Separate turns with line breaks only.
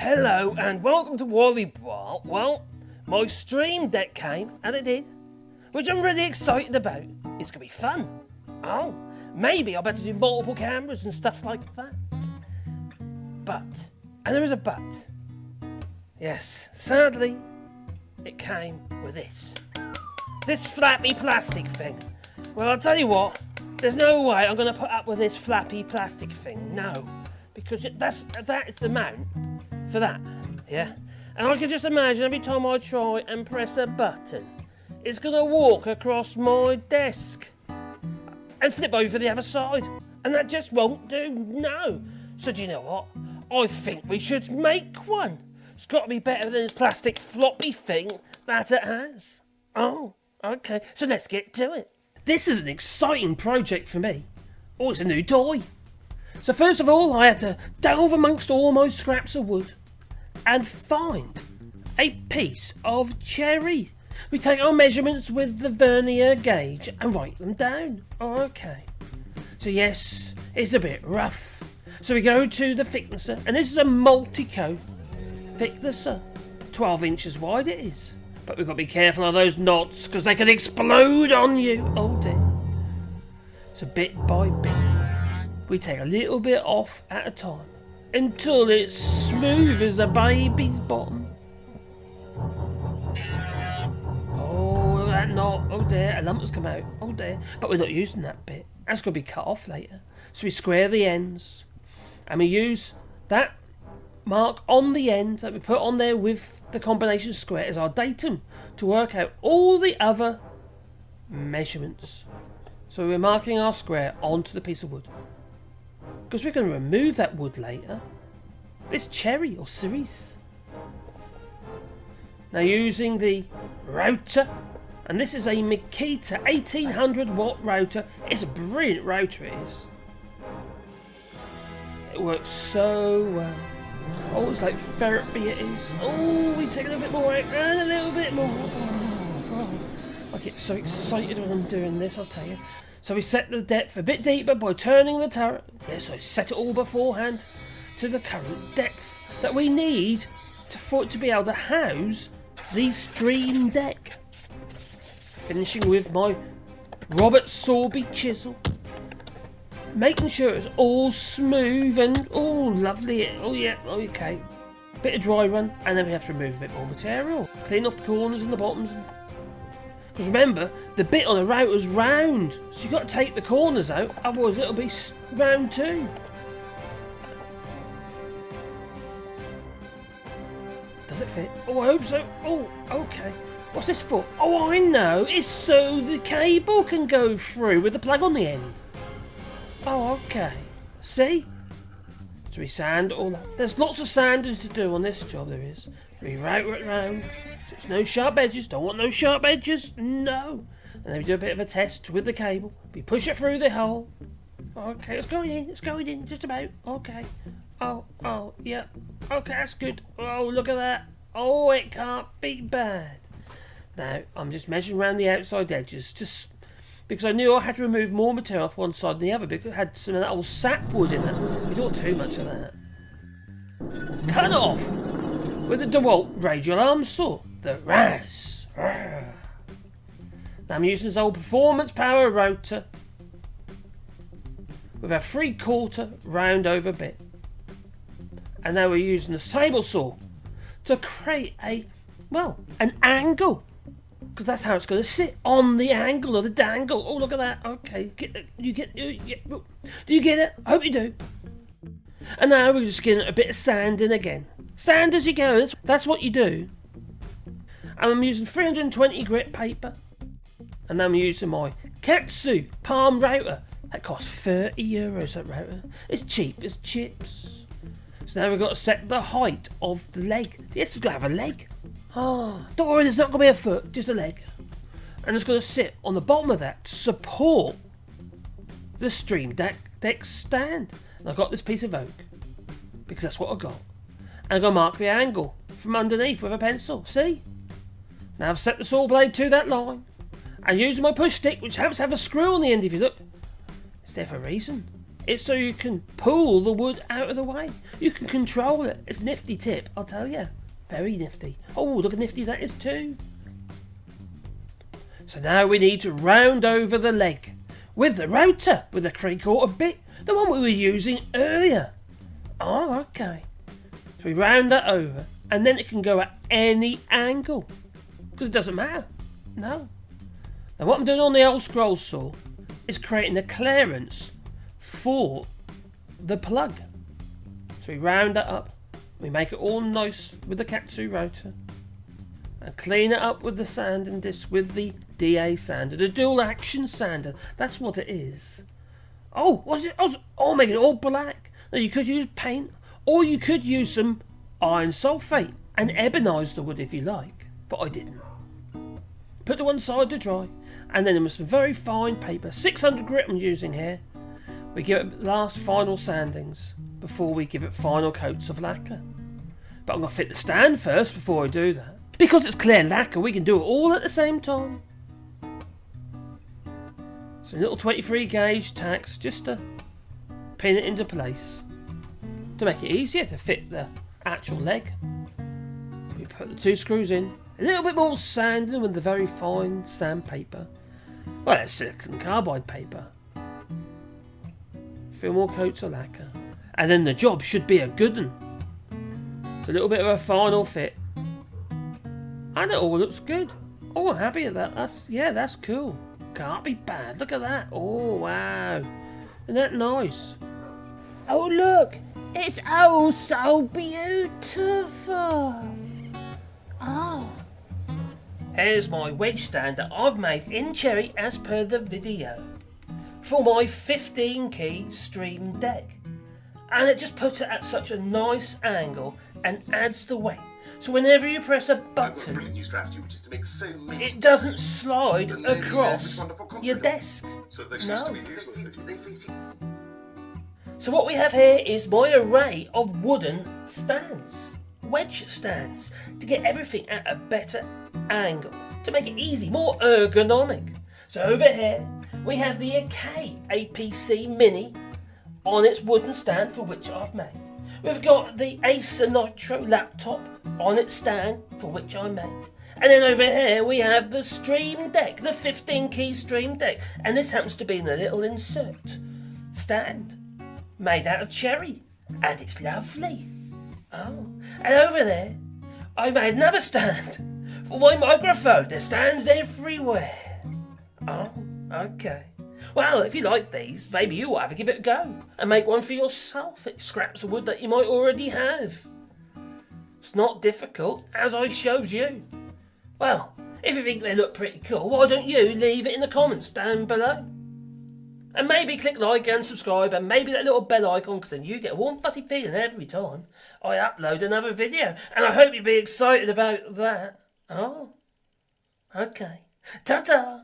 Hello and welcome to Wally Bar. Well, my stream deck came and it did, which I'm really excited about. It's gonna be fun. Oh, maybe I'll better do multiple cameras and stuff like that. But, and there is a but. Yes, sadly, it came with this flappy plastic thing. Well, I'll tell you what, there's no way I'm gonna put up with this flappy plastic thing. No, because that is the mount for that, yeah? And I can just imagine every time I try and press a button, it's gonna walk across my desk and flip over the other side. And that just won't do, no. So do you know what? I think we should make one. It's gotta be better than this plastic floppy thing that it has. Oh, okay, so let's get to it. This is an exciting project for me. Oh, it's a new toy. So first of all, I had to delve amongst all my scraps of wood and find a piece of cherry. We take our measurements with the vernier gauge and write them down. Okay. So yes, it's a bit rough. So we go to the thicknesser, and this is a multi-coat thicknesser. 12 inches wide it is. But we've got to be careful of those knots because they can explode on you. Oh dear. So bit by bit, we take a little bit off at a time until it's smooth as a baby's bottom. Oh, look at that knot. Oh dear, a lump has come out. Oh dear. But we're not using that bit. That's going to be cut off later. So we square the ends and we use that mark on the end that we put on there with the combination square as our datum to work out all the other measurements. So we're marking our square onto the piece of wood, because we're going to remove that wood later. This cherry or cerise. Now using the router, and this is a Makita 1800 watt router. It's a brilliant router, it is. It works so well. Oh, it's like therapy it is. Oh, we take a little bit more out and a little bit more. Oh. I get so excited when I'm doing this, I'll tell you. So we set the depth a bit deeper by turning the turret. Yes, I set it all beforehand to the current depth that we need for it to be able to house the stream deck. Finishing with my Robert Sorby chisel. Making sure it's all smooth and all lovely. Oh yeah, okay. Bit of dry run, and then we have to remove a bit more material. Clean off the corners and the bottoms. Because remember, the bit on the router's round, so you've got to take the corners out, otherwise it'll be round too. Does it fit? Oh, I hope so. Oh, okay. What's this for? Oh, I know. It's so the cable can go through with the plug on the end. Oh, okay. See? So we sand all that. There's lots of sanding to do on this job, there is. We route it round. There's no sharp edges. Don't want no sharp edges. No. And then we do a bit of a test with the cable. We push it through the hole. Okay, it's going in. It's going in. Just about. Okay. Oh, yeah. Okay, that's good. Oh, look at that. Oh, it can't be bad. Now, I'm just measuring around the outside edges, just because I knew I had to remove more material off one side than the other because it had some of that old sapwood in it. We don't want too much of that. Cut it off with the DeWalt radial arm saw, the Raz. Now I'm using this old performance power router with a 3/4 round over bit. And now we're using the table saw to create an angle. Because that's how it's going to sit, on the angle of the dangle. Oh, look at that. Okay, do you get it? I hope you do. And now we're just getting a bit of sand in again. Sand as you go, that's what you do. And I'm using 320 grit paper. And then I'm using my Katsu palm router. That costs €30, that router. It's cheap as chips. So now we've got to set the height of the leg. Yes, it's got to have a leg. Oh, don't worry, there's not going to be a foot, just a leg. And it's going to sit on the bottom of that to support the stream deck stand. And I've got this piece of oak, because that's what I got. And I'm going to mark the angle from underneath with a pencil, see? Now I've set the saw blade to that line. And using my push stick, which happens to have a screw on the end if you look. It's there for a reason. It's so you can pull the wood out of the way. You can control it. It's a nifty tip, I'll tell you. Very nifty. Oh, look how nifty that is too. So now we need to round over the leg with the router, with the 3/4 bit, the one we were using earlier. Oh, okay. So we round that over, and then it can go at any angle, because it doesn't matter. No. Now what I'm doing on the old scroll saw is creating a clearance for the plug. So we round that up, we make it all nice with the Katsu rotor, and clean it up with the sanding disc with the DA sander, the dual action sander. That's what it is. Oh, what's it? Oh, make it all black. Now you could use paint, or you could use some iron sulfate and ebonize the wood if you like, but I didn't. Put to one side to dry, and then with some very fine paper, 600 grit I'm using here, we give it last final sandings before we give it final coats of lacquer. But I'm going to fit the stand first before I do that. Because it's clear lacquer, we can do it all at the same time. So a little 23 gauge tacks just to pin it into place, to make it easier to fit the actual leg. We put the 2 screws in, a little bit more sanding with the very fine sandpaper. Well, that's silicon carbide paper. A few more coats of lacquer, and then the job should be a good one. It's a little bit of a final fit, and it all looks good. Oh, I'm happy at that. That's cool. Can't be bad. Look at that. Oh, wow. Isn't that nice?
Oh, look. It's oh so beautiful. Oh.
Here's my wedge stand that I've made in cherry as per the video for my 15 key stream deck. And it just puts it at such a nice angle and adds the weight. So whenever you press a button, it doesn't slide across your desk. No. So what we have here is my array of wooden stands, wedge stands, to get everything at a better angle, to make it easy, more ergonomic. So over here we have the Akai APC Mini on its wooden stand, for which I've made. We've got the Acer Nitro laptop on its stand, for which I made. And then over here we have the Stream Deck, the 15 key Stream Deck, and this happens to be in a little insert stand made out of cherry, and it's lovely. Oh, and over there I made another stand for my microphone. There's stands everywhere. Oh, okay. Well, if you like these, maybe you'll have to give it a go and make one for yourself. It's scraps of wood that you might already have. It's not difficult, as I showed you. Well, if you think they look pretty cool, why don't you leave it in the comments down below? And maybe click like and subscribe, and maybe that little bell icon, because then you get a warm fuzzy feeling every time I upload another video. And I hope you'll be excited about that. Oh, okay. Ta-ta!